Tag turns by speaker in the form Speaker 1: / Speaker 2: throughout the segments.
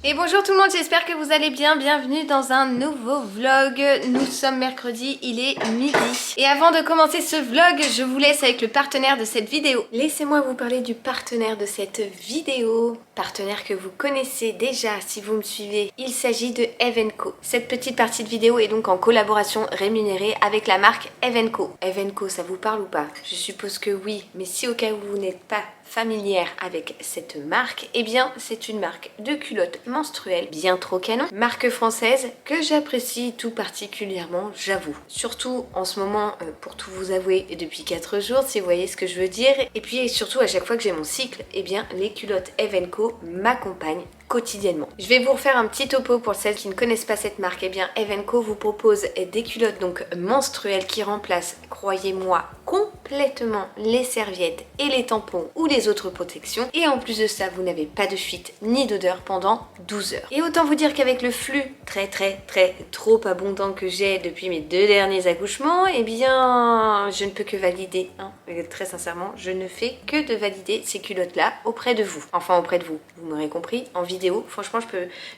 Speaker 1: Et bonjour tout le monde, j'espère que vous allez bien, bienvenue dans un nouveau vlog. Nous sommes mercredi, il est midi. Et avant de commencer ce vlog, je vous laisse avec le partenaire de cette vidéo. Laissez-moi vous parler du partenaire de cette vidéo, partenaire que vous connaissez déjà si vous me suivez. Il s'agit de Eve & Co. Cette petite partie de vidéo est donc en collaboration rémunérée avec la marque Eve & Co. Eve & Co, ça vous parle ou pas? Je suppose que oui, mais si au cas où vous n'êtes pas familière avec cette marque, eh bien c'est une marque de culottes menstruelles bien trop canon, marque française que j'apprécie tout particulièrement, j'avoue. Surtout en ce moment, pour tout vous avouer, depuis 4 jours, si vous voyez ce que je veux dire. Et puis surtout à chaque fois que j'ai mon cycle, eh bien les culottes Eve & Co m'accompagnent quotidiennement. Je vais vous refaire un petit topo pour celles qui ne connaissent pas cette marque. Eh bien Eve & Co vous propose des culottes donc menstruelles qui remplacent, croyez-moi, complètement les serviettes et les tampons ou les autres protections. Et en plus de ça, vous n'avez pas de fuite ni d'odeur pendant 12 heures. Et autant vous dire qu'avec le flux trop abondant que j'ai depuis mes 2 derniers accouchements, eh bien je ne peux que valider, très sincèrement, je ne fais que de valider ces culottes là auprès de vous. Enfin auprès de vous, vous m'aurez compris, en vidéo, franchement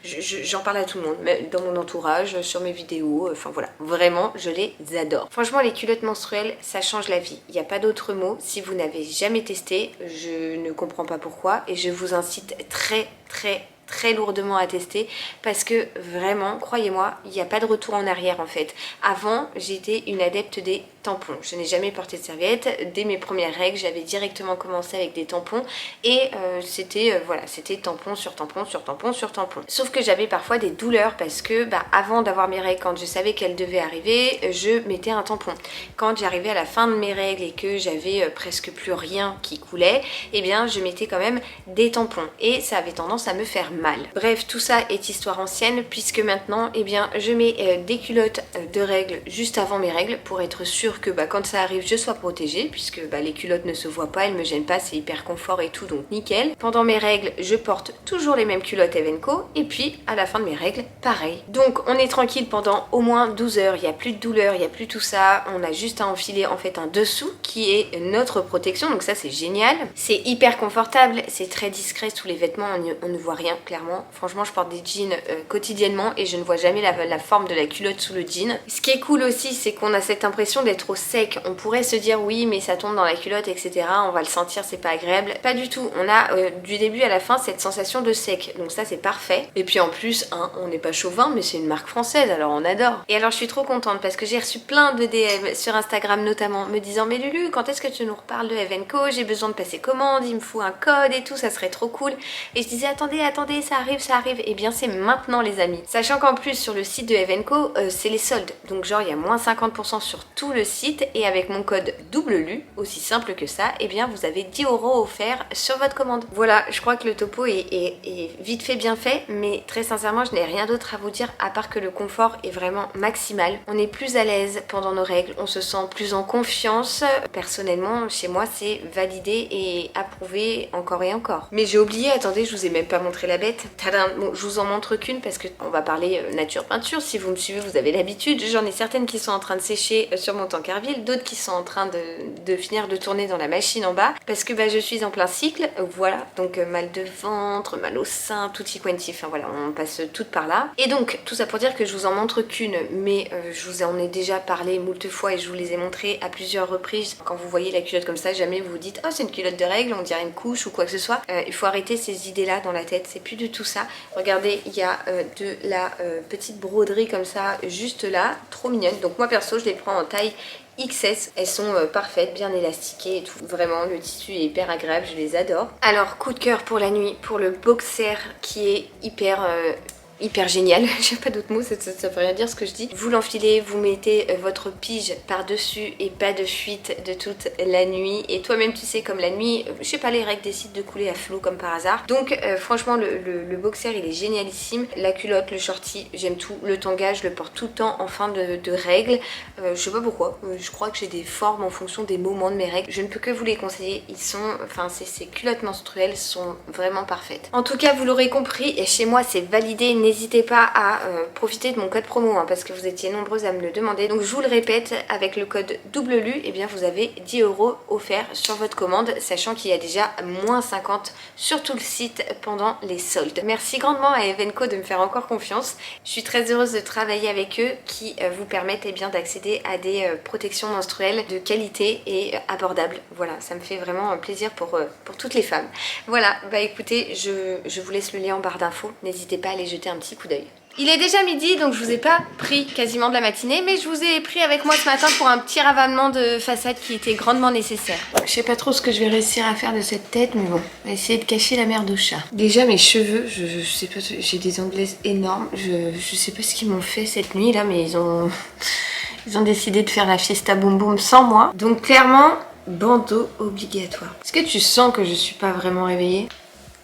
Speaker 1: j'en parle à tout le monde, même dans mon entourage, sur mes vidéos, enfin voilà, vraiment je les adore. Franchement les culottes menstruelles, ça change la vie, il n'y a pas d'autre mot. Si vous n'avez jamais testé, je ne comprends pas pourquoi et je vous incite très lourdement à tester parce que vraiment, croyez-moi, il n'y a pas de retour en arrière en fait. Avant, j'étais une adepte des tampons. Je n'ai jamais porté de serviette. Dès mes premières règles, j'avais directement commencé avec des tampons et c'était voilà, c'était tampon sur tampon sur tampon sur tampon. Sauf que j'avais parfois des douleurs parce que avant d'avoir mes règles, quand je savais qu'elles devaient arriver, je mettais un tampon. Quand j'arrivais à la fin de mes règles et que j'avais presque plus rien qui coulait, eh bien je mettais quand même des tampons et ça avait tendance à me faire mal. Bref, tout ça est histoire ancienne puisque maintenant, eh bien, je mets des culottes de règles juste avant mes règles pour être sûre que quand ça arrive, je sois protégée puisque les culottes ne se voient pas, elles me gênent pas, c'est hyper confort et tout, donc nickel. Pendant mes règles, je porte toujours les mêmes culottes Eve & Co et puis à la fin de mes règles, pareil. Donc on est tranquille pendant au moins 12 heures, il n'y a plus de douleur, il n'y a plus tout ça, on a juste à enfiler en fait un dessous qui est notre protection, donc ça c'est génial. C'est hyper confortable, c'est très discret sous les vêtements, on ne voit rien clairement. Franchement, je porte des jeans quotidiennement et je ne vois jamais la forme de la culotte sous le jean. Ce qui est cool aussi, c'est qu'on a cette impression d'être au sec. On pourrait se dire oui, mais ça tombe dans la culotte, etc. On va le sentir, c'est pas agréable. Pas du tout. On a du début à la fin cette sensation de sec. Donc ça, c'est parfait. Et puis en plus, on n'est pas chauvin, mais c'est une marque française, alors on adore. Et alors, je suis trop contente parce que j'ai reçu plein de DM sur Instagram notamment, me disant mais Lulu, quand est-ce que tu nous reparles de Eve & Co? J'ai besoin de passer commande, il me faut un code et tout, ça serait trop cool. Et je disais attendez, ça arrive, et bien c'est maintenant les amis. Sachant qu'en plus sur le site de Eve & Co, c'est les soldes, donc genre il y a moins 50% sur tout le site et avec mon code WLU, aussi simple que ça, et bien vous avez 10 € offerts sur votre commande. Voilà, je crois que le topo est vite fait bien fait, mais très sincèrement je n'ai rien d'autre à vous dire à part que le confort est vraiment maximal. On est plus à l'aise pendant nos règles, on se sent plus en confiance. Personnellement chez moi c'est validé et approuvé encore et encore. Mais j'ai oublié, attendez, je vous ai même pas montré la bête. Tadam. Bon, je vous en montre qu'une parce que on va parler nature peinture. Si vous me suivez, vous avez l'habitude. J'en ai certaines qui sont en train de sécher sur mon tankerville, d'autres qui sont en train de finir de tourner dans la machine en bas parce que je suis en plein cycle. Voilà, donc mal de ventre, mal au sein, tutti quanti. Enfin voilà, on passe toutes par là. Et donc tout ça pour dire que je vous en montre qu'une, mais je vous en ai déjà parlé moult fois et je vous les ai montrées à plusieurs reprises. Quand vous voyez la culotte comme ça, jamais vous vous dites oh c'est une culotte de règles, on dirait une couche ou quoi que ce soit. Il faut arrêter ces idées là dans la tête, c'est plus du tout ça. Regardez, il y a de la petite broderie comme ça, juste là, trop mignonne. Donc moi perso, je les prends en taille XS, elles sont parfaites, bien élastiquées et tout. Vraiment, le tissu est hyper agréable, je les adore. Alors, coup de cœur pour la nuit, pour le boxer qui est hyper génial, j'ai pas d'autres mots, ça veut rien dire ce que je dis. Vous l'enfilez, vous mettez votre pige par dessus et pas de fuite de toute la nuit. Et toi-même tu sais, comme la nuit, je sais pas, les règles décident de couler à flot comme par hasard. Donc franchement le boxer il est génialissime. La culotte, le shorty, j'aime tout. Le tanga, je le porte tout le temps en fin de règles. Je sais pas pourquoi, je crois que j'ai des formes en fonction des moments de mes règles. Je ne peux que vous les conseiller, ils sont, enfin ces culottes menstruelles sont vraiment parfaites. En tout cas vous l'aurez compris, et chez moi c'est validé. n'hésitez pas à profiter de mon code promo hein, parce que vous étiez nombreuses à me le demander. Donc je vous le répète, avec le code WLU, et bien vous avez 10 € offerts sur votre commande, sachant qu'il y a déjà moins 50 sur tout le site pendant les soldes. Merci grandement à Evenco de me faire encore confiance. Je suis très heureuse de travailler avec eux qui vous permettent bien d'accéder à des protections menstruelles de qualité et abordables. Voilà, ça me fait vraiment plaisir pour toutes les femmes. Voilà, bah écoutez, je vous laisse le lien en barre d'infos. N'hésitez pas à aller jeter un petit coup d'œil. Il est déjà midi, donc je vous ai pas pris quasiment de la matinée, mais je vous ai pris avec moi ce matin pour un petit ravalement de façade qui était grandement nécessaire. Je sais pas trop ce que je vais réussir à faire de cette tête, mais bon, on va essayer de cacher la merde au chat. Déjà mes cheveux, je sais pas, j'ai des anglaises énormes, je sais pas ce qu'ils m'ont fait cette nuit là, mais ils ont décidé de faire la fiesta boum boum sans moi. Donc clairement, bandeau obligatoire. Est-ce que tu sens que je suis pas vraiment réveillée?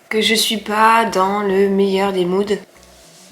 Speaker 1: Que je suis pas dans le meilleur des moods?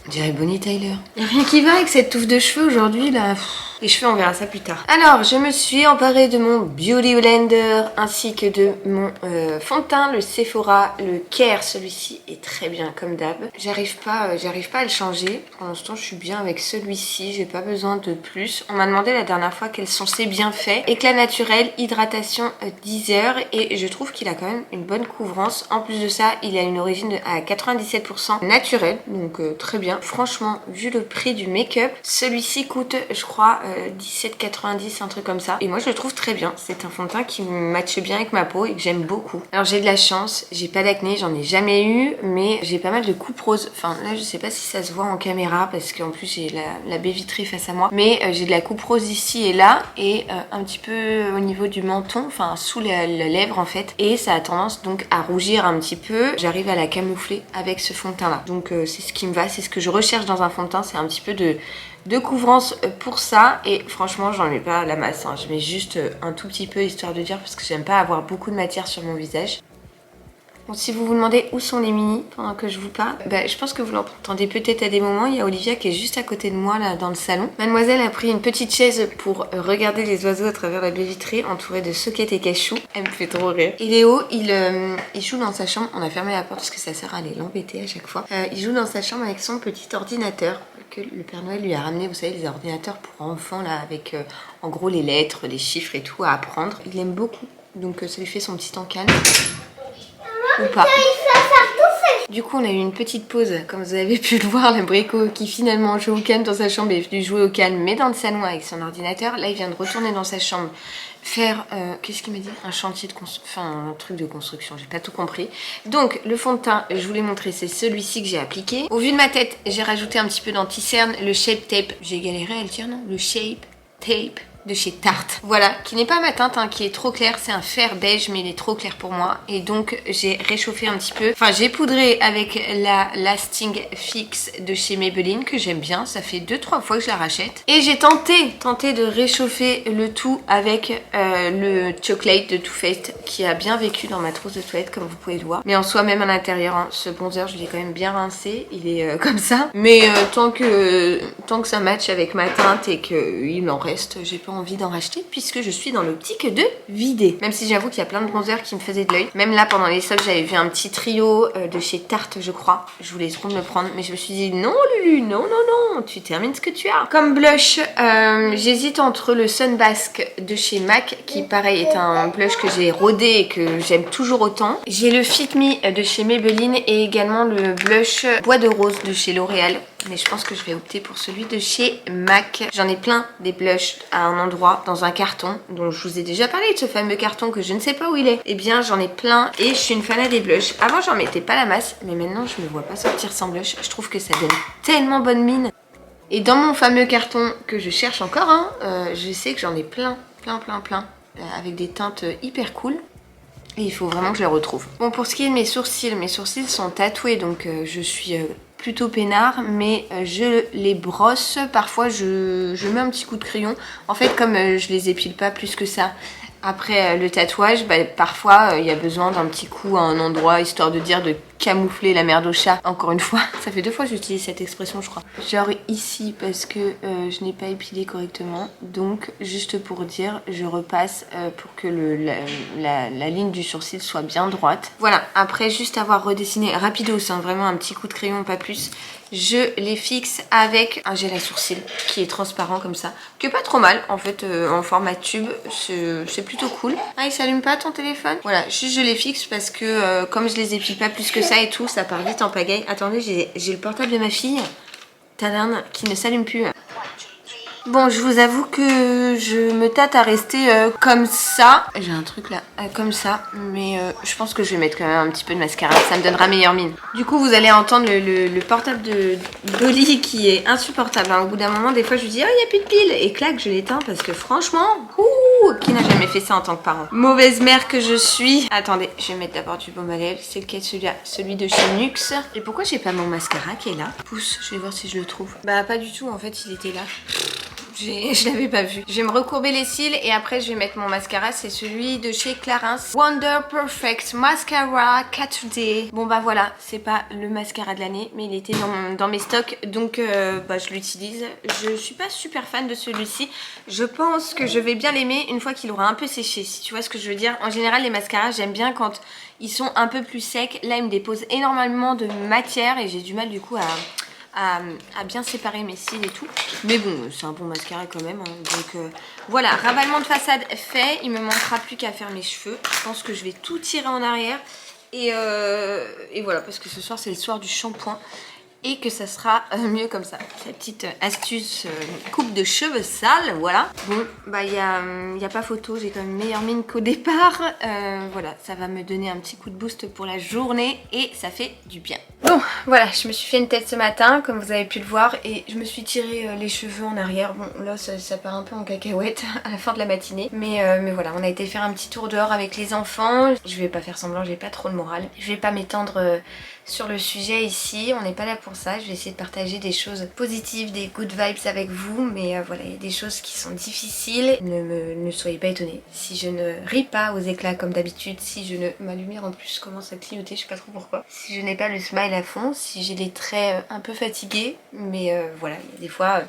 Speaker 1: On dirait Bonnie Tyler. Y'a rien qui va avec cette touffe de cheveux aujourd'hui là. Les cheveux, on verra ça plus tard. Alors, je me suis emparée de mon Beauty Blender ainsi que de mon fond de teint, le Sephora, le Care. Celui-ci est très bien comme d'hab. J'arrive pas à le changer. Pour l'instant, je suis bien avec celui-ci. J'ai pas besoin de plus. On m'a demandé la dernière fois quels sont ses bienfaits. Éclat naturel, hydratation 10 heures. Et je trouve qu'il a quand même une bonne couvrance. En plus de ça, il a une origine à 97% naturelle. Donc très bien. Franchement, vu le prix du make-up, celui-ci coûte, je crois, 17,90, un truc comme ça. Et moi je le trouve très bien. C'est un fond de teint qui matche bien avec ma peau et que j'aime beaucoup. Alors j'ai de la chance, j'ai pas d'acné, j'en ai jamais eu, mais j'ai pas mal de coupes roses. Enfin là je sais pas si ça se voit en caméra parce qu'en plus j'ai la baie vitrée face à moi. Mais j'ai de la coupe rose ici et là et un petit peu au niveau du menton, enfin sous la lèvre en fait. Et ça a tendance donc à rougir un petit peu. J'arrive à la camoufler avec ce fond de teint là. Donc c'est ce qui me va, c'est ce que je recherche dans un fond de teint, c'est un petit peu de couvrance pour ça. Et franchement j'en mets pas la masse hein. Je mets juste un tout petit peu histoire de dire parce que j'aime pas avoir beaucoup de matière sur mon visage. Bon, si vous vous demandez où sont les mini pendant que je vous parle, bah, je pense que vous l'entendez peut-être à des moments. Il y a Olivia qui est juste à côté de moi là dans le salon. Mademoiselle a pris une petite chaise pour regarder les oiseaux à travers la baie vitrée entourée de soquettes et cachous. Elle me fait trop rire. Et Léo, il joue dans sa chambre. On a fermé la porte parce que ça sert à aller l'embêter à chaque fois. Il joue dans sa chambre avec son petit ordinateur que le Père Noël lui a ramené. Vous savez, les ordinateurs pour enfants là avec en gros les lettres, les chiffres et tout à apprendre. Il aime beaucoup. Donc ça lui fait son petit temps calme. Ou pas. Du coup on a eu une petite pause, comme vous avez pu le voir, la Brico qui finalement joue au calme dans sa chambre est venue jouer au calme mais dans le salon avec son ordinateur. Là il vient de retourner dans sa chambre faire, qu'est-ce qu'il m'a dit? Un chantier de construction, enfin un truc de construction, j'ai pas tout compris. Donc le fond de teint, je vous l'ai montré, c'est celui-ci que j'ai appliqué. Au vu de ma tête, j'ai rajouté un petit peu d'anti-cerne, le Shape Tape, j'ai galéré à le dire non? Le Shape Tape de chez Tarte. Voilà, qui n'est pas ma teinte, hein, qui est trop clair. C'est un fer beige, mais il est trop clair pour moi. Et donc, j'ai réchauffé un petit peu. Enfin, j'ai poudré avec la Lasting Fix de chez Maybelline, que j'aime bien. Ça fait 2-3 fois que je la rachète. Et j'ai tenté de réchauffer le tout avec le Chocolate de Too Faced, qui a bien vécu dans ma trousse de toilette, comme vous pouvez le voir. Mais en soi, même à l'intérieur, hein, ce bronzer, je l'ai quand même bien rincé. Il est comme ça. Mais tant que ça match avec ma teinte et qu'il en reste, j'ai pas envie d'en racheter puisque je suis dans l'optique de vider. Même si j'avoue qu'il y a plein de bronzers qui me faisaient de l'œil. Même là pendant les soldes j'avais vu un petit trio de chez Tarte je crois. Je voulais trop me le prendre mais je me suis dit non Lulu, non, tu termines ce que tu as. Comme blush, j'hésite entre le Sunbask de chez MAC qui pareil est un blush que j'ai rodé et que j'aime toujours autant. J'ai le Fit Me de chez Maybelline et également le blush Bois de Rose de chez L'Oréal. Mais je pense que je vais opter pour celui de chez MAC. J'en ai plein des blushs à un endroit dans un carton dont je vous ai déjà parlé de ce fameux carton que je ne sais pas où il est. Eh bien j'en ai plein et je suis une fan des blushs. Avant j'en mettais pas la masse mais maintenant je me vois pas sortir sans blush. Je trouve que ça donne tellement bonne mine. Et dans mon fameux carton que je cherche encore, hein, je sais que j'en ai plein avec des teintes hyper cool. Et il faut vraiment que je les retrouve. Bon, pour ce qui est de mes sourcils sont tatoués donc je suis plutôt peinard, mais je les brosse. Parfois je mets un petit coup de crayon. En fait comme je les épile pas plus que ça après le tatouage, bah, parfois il y a besoin d'un petit coup à un endroit histoire de dire de camoufler la merde au chat, encore une fois. Ça fait 2 fois que j'utilise cette expression je crois. Genre ici parce que je n'ai pas épilé correctement. Donc juste pour dire, je repasse pour que la ligne du sourcil soit bien droite. Voilà, après juste avoir redessiné rapidos, hein, vraiment un petit coup de crayon, pas plus. Je les fixe avec un gel à sourcils qui est transparent comme ça, qui est pas trop mal en fait, en format tube, c'est plutôt cool. Ah, il s'allume pas ton téléphone? Voilà, juste je les fixe parce que comme je les épile pas plus que ça et tout, ça part vite en pagaille. Attendez, j'ai le portable de ma fille, tadam, qui ne s'allume plus. Bon, je vous avoue que je me tâte à rester comme ça. J'ai un truc là, comme ça. Mais je pense que je vais mettre quand même un petit peu de mascara. Ça me donnera meilleure mine. Du coup, vous allez entendre le portable de Dolly qui est insupportable. Hein. Au bout d'un moment, des fois, je lui dis « Oh, il n'y a plus de pile !» Et clac, je l'éteins parce que franchement, qui n'a jamais fait ça en tant que parent? Mauvaise mère que je suis. Attendez, je vais mettre d'abord du baume à lèvres. C'est lequel celui-là? Celui de chez NYX. Et pourquoi j'ai pas mon mascara qui est là? Pousse, je vais voir si je le trouve. Bah, pas du tout. En fait, il était là. Je l'avais pas vu. Je vais me recourber les cils et après je vais mettre mon mascara. C'est celui de chez Clarins. Wonder Perfect Mascara 4D. Bon bah voilà, c'est pas le mascara de l'année, mais il était dans mes stocks. Donc bah, je l'utilise. Je suis pas super fan de celui-ci. Je pense que je vais bien l'aimer une fois qu'il aura un peu séché. Si tu vois ce que je veux dire. En général les mascaras j'aime bien quand ils sont un peu plus secs. Là ils me déposent énormément de matière et j'ai du mal du coup à bien séparer mes cils et tout. Mais bon, c'est un bon mascara quand même. Hein. Donc voilà, ravalement de façade fait. Il me manquera plus qu'à faire mes cheveux. Je pense que je vais tout tirer en arrière. Et voilà, parce que ce soir, c'est le soir du shampoing. Et que ça sera mieux comme ça. Cette petite astuce coupe de cheveux sales, voilà. Bon, bah y a pas photo, j'ai quand même une meilleure mine qu'au départ. Voilà, ça va me donner un petit coup de boost pour la journée et ça fait du bien. Bon, voilà, je me suis fait une tête ce matin, comme vous avez pu le voir, et je me suis tiré les cheveux en arrière. Bon, là, ça part un peu en cacahuète à la fin de la matinée. Mais voilà, on a été faire un petit tour dehors avec les enfants. Je vais pas faire semblant, j'ai pas trop le moral. Je vais pas m'étendre sur le sujet ici, on n'est pas là pour ça. Je vais essayer de partager des choses positives, des good vibes avec vous, mais voilà, il y a des choses qui sont difficiles. Ne soyez pas étonnés si je ne ris pas aux éclats comme d'habitude, si je ne... Ma lumière en plus commence à clignoter, je sais pas trop pourquoi. Si je n'ai pas le smile à fond, si j'ai les traits un peu fatigués, mais voilà, il y a des fois...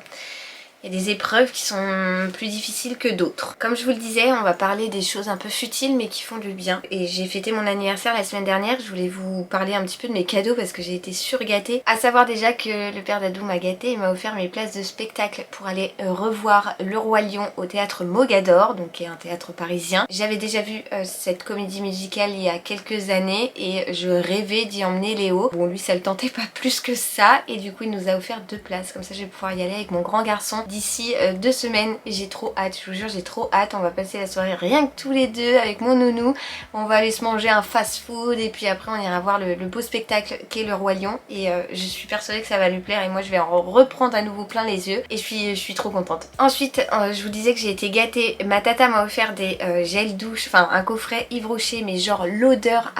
Speaker 1: Il y a des épreuves qui sont plus difficiles que d'autres. Comme je vous le disais, on va parler des choses un peu futiles mais qui font du bien. Et j'ai fêté mon anniversaire la semaine dernière. Je voulais vous parler un petit peu de mes cadeaux parce que j'ai été surgâtée. À savoir déjà que le père d'Adou m'a gâtée et m'a offert mes places de spectacle pour aller revoir Le Roi Lion au théâtre Mogador, donc qui est un théâtre parisien. J'avais déjà vu cette comédie musicale il y a quelques années et je rêvais d'y emmener Léo. Bon, lui ça le tentait pas plus que ça et du coup il nous a offert 2 places. Comme ça je vais pouvoir y aller avec mon grand garçon d'ici 2 semaines. J'ai trop hâte, je vous jure j'ai trop hâte. On va passer la soirée rien que tous les deux avec mon nounou. On va aller se manger un fast food et puis après on ira voir le beau spectacle qu'est Le Roi Lion et je suis persuadée que ça va lui plaire et moi je vais en reprendre à nouveau plein les yeux et je suis trop contente. Ensuite je vous disais que j'ai été gâtée. Ma tata m'a offert des gels douche, enfin un coffret Yves Rocher mais genre l'odeur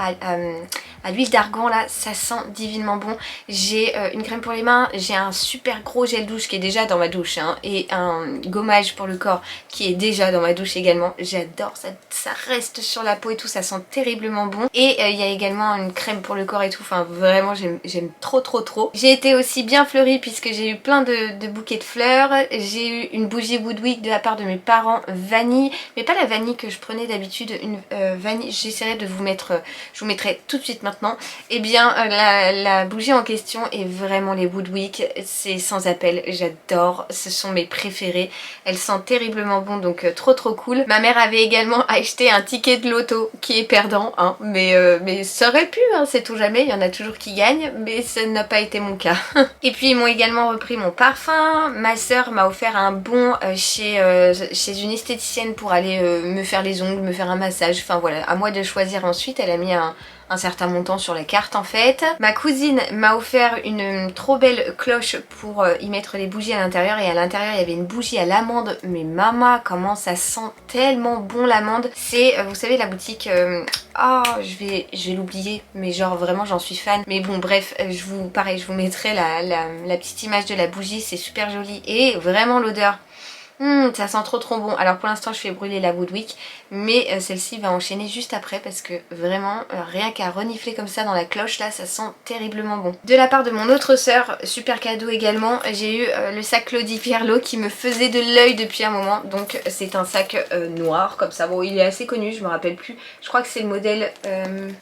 Speaker 1: à l'huile d'argan là, ça sent divinement bon. J'ai une crème pour les mains, j'ai un super gros gel douche qui est déjà dans ma douche hein, et un gommage pour le corps qui est déjà dans ma douche également. J'adore, ça reste sur la peau et tout, ça sent terriblement bon. Et il y a également une crème pour le corps et tout, enfin vraiment j'aime trop. J'ai été aussi bien fleurie puisque j'ai eu plein de bouquets de fleurs. J'ai eu une bougie Woodwick de la part de mes parents vanille, mais pas la vanille que je prenais d'habitude, une vanille, j'essaierai de vous mettre, je vous mettrai tout de suite maintenant. Et bien la bougie en question est vraiment les Woodwick, c'est sans appel, j'adore, ce sont mes préférées, elles sentent terriblement bon donc trop cool. Ma mère avait également acheté un ticket de loto qui est perdant hein, mais ça aurait pu, hein, sait-on jamais, il y en a toujours qui gagnent, mais ça n'a pas été mon cas. Et puis ils m'ont également repris mon parfum, ma soeur m'a offert un bon chez une esthéticienne pour aller me faire les ongles, me faire un massage, enfin voilà, à moi de choisir ensuite, elle a mis un certain montant sur la carte en fait. Ma cousine m'a offert une trop belle cloche pour y mettre les bougies à l'intérieur et à l'intérieur il y avait une bougie à l'amande, mais maman comment ça sent tellement bon l'amande. C'est vous savez la boutique oh je vais l'oublier mais genre vraiment j'en suis fan, mais bon bref je vous mettrai la petite image de la bougie, c'est super joli et vraiment l'odeur Ça sent trop bon. Alors pour l'instant je fais brûler la Woodwick, mais celle-ci va enchaîner juste après parce que vraiment rien qu'à renifler comme ça dans la cloche là, ça sent terriblement bon. De la part de mon autre sœur, super cadeau également, j'ai eu le sac Claudie Pierlot qui me faisait de l'œil depuis un moment. Donc c'est un sac noir comme ça. Bon, il est assez connu, je me rappelle plus. Je crois que c'est le modèle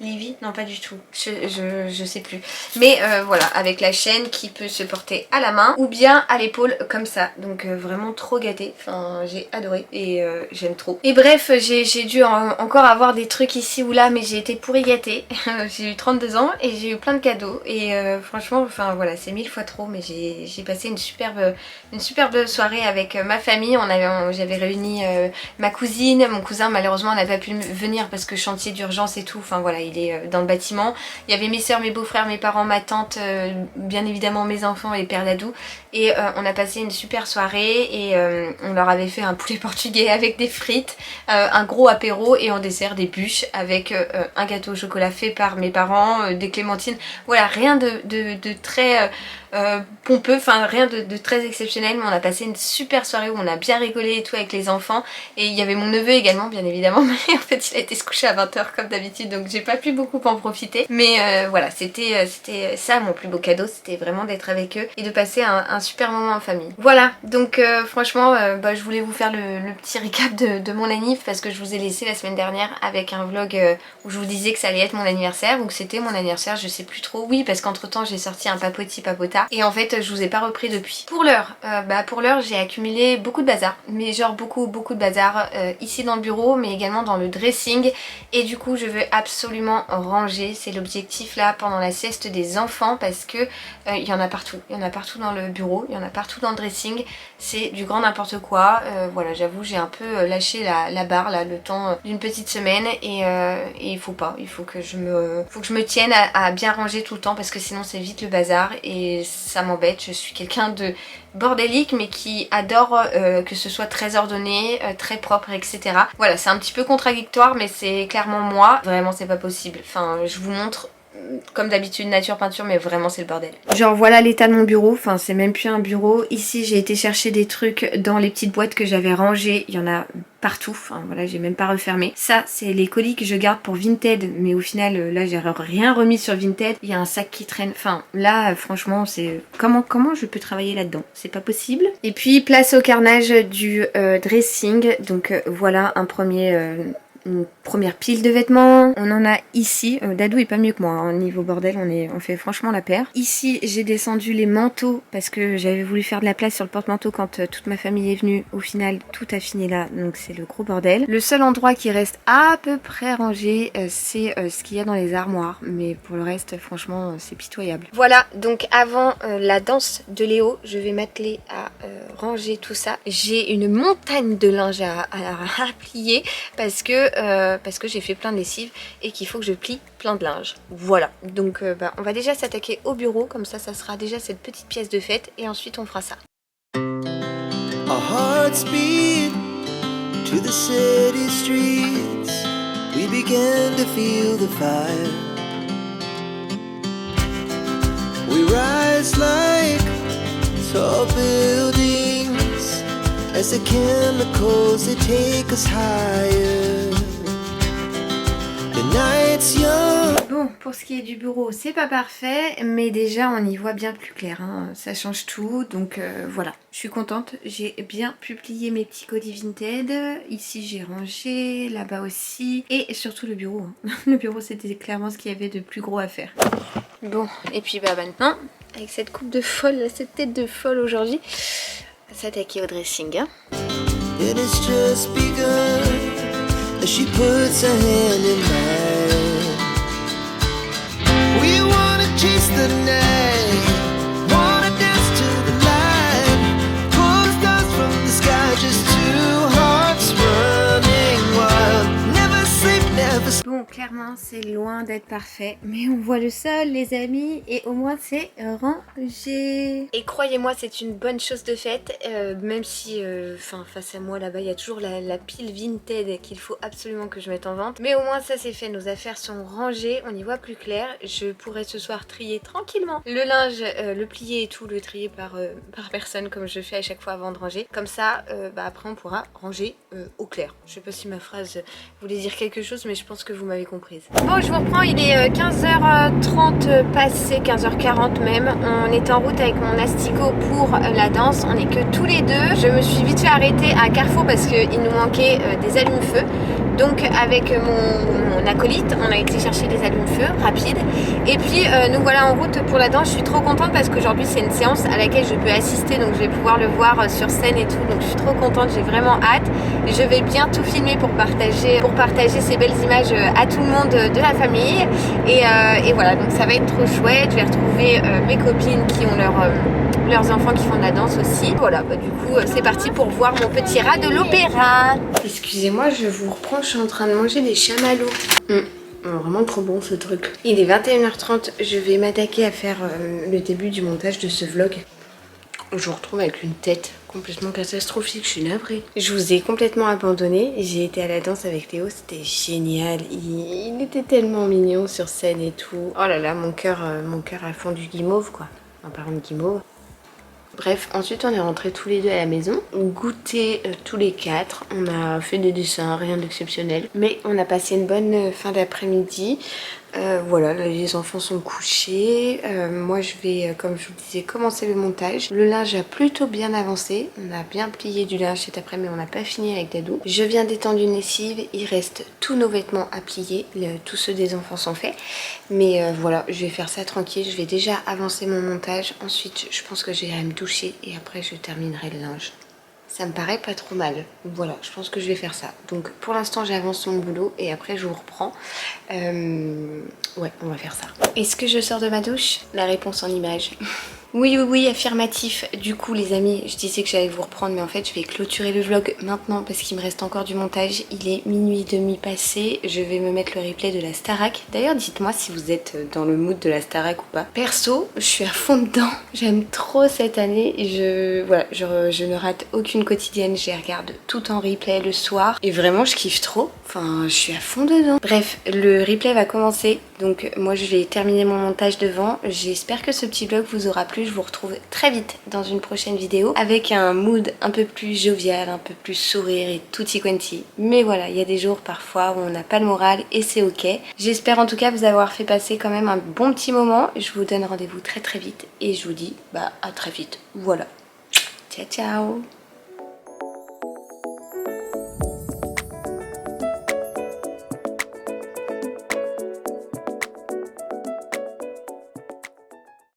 Speaker 1: Livy, non pas du tout. Je sais plus. Mais voilà, avec la chaîne qui peut se porter à la main ou bien à l'épaule comme ça. Donc vraiment trop gâtée. Enfin, j'ai adoré et j'aime trop. Et bref, j'ai dû encore avoir des trucs ici ou là, mais j'ai été pourri gâtée. J'ai eu 32 ans et j'ai eu plein de cadeaux. Et franchement, enfin voilà, c'est 1000 fois trop, mais j'ai passé une superbe soirée avec ma famille. J'avais réuni ma cousine, mon cousin malheureusement n'a pas pu venir parce que chantier d'urgence et tout. Enfin voilà, il est dans le bâtiment. Il y avait mes soeurs, mes beaux-frères, mes parents, ma tante, bien évidemment mes enfants et Père Dadou. Et on a passé une super soirée et on leur avait fait un poulet portugais avec des frites, un gros apéro et en dessert des bûches avec un gâteau au chocolat fait par mes parents, des clémentines. Voilà, rien de très pompeux, enfin rien de très exceptionnel, mais on a passé une super soirée où on a bien rigolé et tout avec les enfants. Et il y avait mon neveu également bien évidemment, mais en fait il a été se coucher à 20 h comme d'habitude, donc j'ai pas pu beaucoup en profiter. Mais voilà, c'était ça mon plus beau cadeau, c'était vraiment d'être avec eux et de passer un super moment en famille. Voilà, donc franchement je voulais vous faire le petit recap de mon anniv parce que je vous ai laissé la semaine dernière avec un vlog où je vous disais que ça allait être mon anniversaire, donc c'était mon anniversaire, je sais plus trop, oui parce qu'entre temps j'ai sorti un papota et en fait je vous ai pas repris depuis. Pour l'heure j'ai accumulé beaucoup de bazar, mais genre beaucoup de bazar ici dans le bureau mais également dans le dressing et du coup je veux absolument ranger, c'est l'objectif là pendant la sieste des enfants parce que il y en a partout, dans le bureau, il y en a partout dans le dressing, c'est du grand n'importe quoi. Voilà, j'avoue j'ai un peu lâché la barre là le temps d'une petite semaine et il faut que je me tienne à bien ranger tout le temps parce que sinon c'est vite le bazar et ça m'embête. Je suis quelqu'un de bordélique mais qui adore que ce soit très ordonné, très propre, etc. Voilà, c'est un petit peu contradictoire mais c'est clairement moi. Vraiment c'est pas possible. Enfin je vous montre comme d'habitude nature peinture mais vraiment c'est le bordel. Genre voilà l'état de mon bureau, enfin c'est même plus un bureau. Ici j'ai été chercher des trucs dans les petites boîtes que j'avais rangées, il y en a partout, enfin voilà j'ai même pas refermé. Ça c'est les colis que je garde pour Vinted mais au final là j'ai rien remis sur Vinted. Il y a un sac qui traîne, enfin là franchement c'est comment je peux travailler là-dedans, c'est pas possible. Et puis place au carnage du dressing, donc voilà une première pile de vêtements. On en a ici, Dadou est pas mieux que moi, hein. Niveau bordel on fait franchement la paire. Ici j'ai descendu les manteaux parce que j'avais voulu faire de la place sur le porte-manteau quand toute ma famille est venue. Au final tout a fini là, donc c'est le gros bordel. Le seul endroit qui reste à peu près rangé c'est ce qu'il y a dans les armoires, mais pour le reste franchement c'est pitoyable. Voilà, donc avant la danse de Léo, je vais m'atteler à ranger tout ça. J'ai une montagne de linge à plier parce que j'ai fait plein de lessive et qu'il faut que je plie plein de linge. Voilà, donc on va déjà s'attaquer au bureau, comme ça sera déjà cette petite pièce de fête et ensuite on fera ça. Our hearts beat to the city streets. We began to feel the fire. We rise like tall buildings as the chemicals they take us higher. Bon, pour ce qui est du bureau, c'est pas parfait, mais déjà on y voit bien plus clair, hein. Ça change tout, donc voilà. Je suis contente, j'ai bien publié mes petits colis Vinted. Ici j'ai rangé, là-bas aussi, et surtout le bureau. Hein. Le bureau c'était clairement ce qu'il y avait de plus gros à faire. Bon, et puis maintenant, avec cette coupe de folle, cette tête de folle aujourd'hui, on va s'attaquer au dressing. Hein. She puts her hand in mine. We wanna chase the night, wanna dance to the light, pull stars from the sky, just two hearts running wild, never sleep, never sleep. Bon, clairement c'est loin loin d'être parfait, mais on voit le sol les amis et au moins c'est rangé. Et croyez-moi c'est une bonne chose de faite, même si face à moi là-bas il y a toujours la pile Vinted qu'il faut absolument que je mette en vente. Mais au moins ça c'est fait, nos affaires sont rangées, on y voit plus clair. Je pourrais ce soir trier tranquillement le linge, le plier et tout, le trier par personne comme je fais à chaque fois avant de ranger. Comme ça après on pourra ranger au clair. Je sais pas si ma phrase voulait dire quelque chose mais je pense que vous m'avez comprise. Bon je vous reprends, il est 15h30 passé, 15h40 même. On est en route avec mon asticot pour la danse, on est que tous les deux. Je me suis vite fait arrêter à Carrefour parce qu'il nous manquait des allumes-feu. Donc avec mon acolyte, on a été chercher des allumes-feu rapides. Et puis nous voilà en route pour la danse. Je suis trop contente parce qu'aujourd'hui c'est une séance à laquelle je peux assister. Donc je vais pouvoir le voir sur scène et tout. Donc je suis trop contente, j'ai vraiment hâte. Je vais bien tout filmer pour partager ces belles images à tout le monde de la famille. Et voilà, donc ça va être trop chouette. Je vais retrouver mes copines qui ont leurs enfants qui font de la danse aussi. Voilà, du coup c'est parti pour voir mon petit rat de l'opéra. Excusez-moi, je vous reprends, je suis en train de manger des chamallows. Vraiment trop bon ce truc. Il est 21h30, je vais m'attaquer à faire le début du montage de ce vlog. Je vous retrouve avec une tête complètement catastrophique, je suis navrée. Je vous ai complètement abandonné, j'ai été à la danse avec Léo, c'était génial. Il était tellement mignon sur scène et tout. Oh là là, mon cœur a fondu guimauve quoi. En parlant de guimauve. Bref, ensuite on est rentrés tous les deux à la maison, on goûtait tous les quatre, on a fait des dessins, rien d'exceptionnel. Mais on a passé une bonne fin d'après-midi. Voilà, là, les enfants sont couchés. Moi je vais, comme je vous disais, commencer le montage. Le linge a plutôt bien avancé. On a bien plié du linge cet après, mais on n'a pas fini avec Dadou. Je viens d'étendre une lessive. Il reste tous nos vêtements à plier. Tous ceux des enfants sont faits. Mais voilà, je vais faire ça tranquille. Je vais déjà avancer mon montage. Ensuite, je pense que j'irai me doucher et après je terminerai le linge. Ça me paraît pas trop mal. Voilà, je pense que je vais faire ça. Donc pour l'instant j'avance mon boulot et après je vous reprends. Ouais, on va faire ça. Est-ce que je sors de ma douche? La réponse en image. Oui, oui, oui, affirmatif. Du coup les amis, je disais que j'allais vous reprendre mais en fait je vais clôturer le vlog maintenant parce qu'il me reste encore du montage. Il est minuit et demi passé, je vais me mettre le replay de la Starac. D'ailleurs dites-moi si vous êtes dans le mood de la Starac ou pas. Perso, je suis à fond dedans. J'aime trop cette année et je ne rate aucune quotidienne. Je les regarde tout en replay le soir et vraiment je kiffe trop. Enfin, je suis à fond dedans. Bref, le replay va commencer. Donc moi je vais terminer mon montage devant. J'espère que ce petit vlog vous aura plu. Je vous retrouve très vite dans une prochaine vidéo avec un mood un peu plus jovial, un peu plus sourire et tutti quanti. Mais voilà, il y a des jours parfois où on n'a pas le moral et c'est ok. J'espère en tout cas vous avoir fait passer quand même un bon petit moment. Je vous donne rendez-vous très très vite et je vous dis à très vite. Voilà. Ciao ciao.